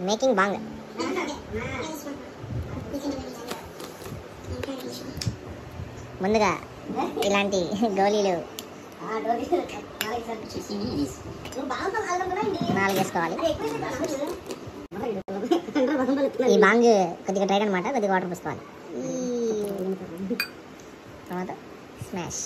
Making బాంగ్. ముందుగా ఇలాంటి గోళీలు 4 వేసుకోవాలి. ఈ బాంగ్ కొద్దిగా డ్రైడ్ అనమాట, కొద్దిగా వాటర్ పోసుకోవాలి. తర్వాత స్మాష్.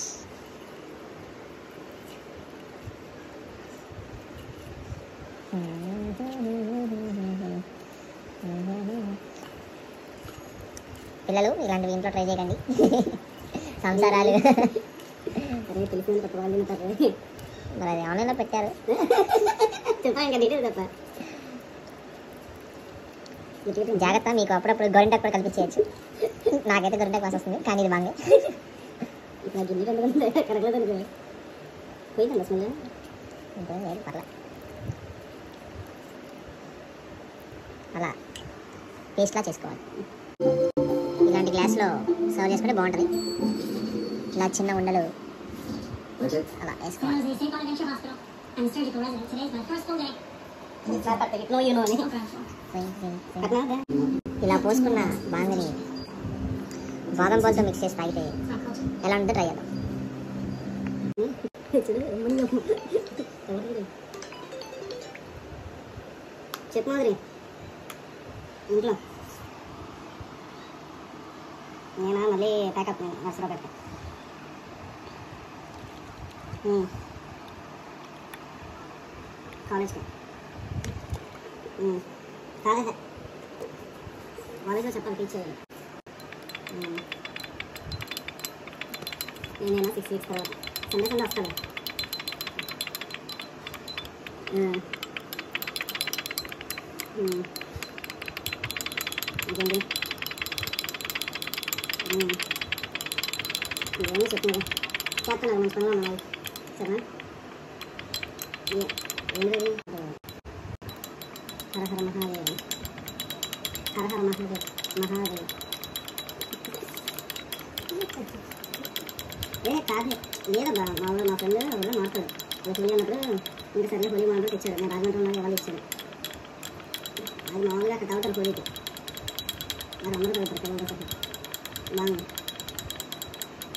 పిల్లలు ఇలాంటివి ఇంట్లో ట్రై చేయకండి, సంసారాలు. మరి అది ఆన్లైన్లో పెట్టారు. జాగ్రత్త, మీకు అప్పుడప్పుడు గొరింటాకు కూడా కల్పించేయచ్చు. నాకైతే గొరింటాకు వాసన వస్తుంది, కానీ ఇది బాగా పర్లే. అలా పేస్ట్లా చేసుకోవాలి. ఇలాంటి గ్లాస్లో సర్వ్ చేసుకుంటే బాగుంటుంది. ఇలా చిన్న ఉండలు అలా వేసుకోవాలి. ఇలా పోసుకున్న బాంగని బాదం పాలతో మిక్స్ చేసి తాగితే ఎలా ఉంటుందో ట్రై చేద్దాం. చెప్పు మాదిరి ఇంట్లో నేనా మళ్ళీ ప్యాకప్ నర్సరావు పెట్టా. కాలేజ్కి కాలేజ్లో చెప్పాలి టీచర్. నేనైనా 6 weeks తర్వాత సండే వస్తాను. ఇంకేంటి ఇదేమో చెప్పింది చేస్తున్నాను, మంచి పనులు ఉన్నాయి సరేనా. ఏంటి హర హర మహాదేవ్, హర హర మహాదేవ్ మహాదేవ్. కాదు లేదబ్బా, మా ఊళ్ళో మా ఫ్రెండ్ ఊళ్ళో మాట్లాడు అలా హోలీ అన్నప్పుడు ఇంకా సరే హోలీ మాట్లాడు తెచ్చాడు. నేను రాజమండ్రి వాళ్ళు ఇచ్చాడు. అది మామూలుగా అక్కడ తాగుతారు హోలీకి, మరి అందరూ తాగుతారు బాగుంది.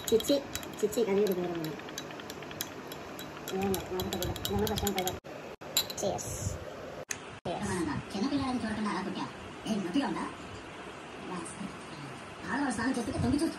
చిచ్చి చిచ్చి కదే చిన్నపిల్లలని చూడకుండా అలా పుట్టా నొప్పిగా ఉందా? ఆడవాడు స్నానం చేస్తుంటే తొంగి చూసి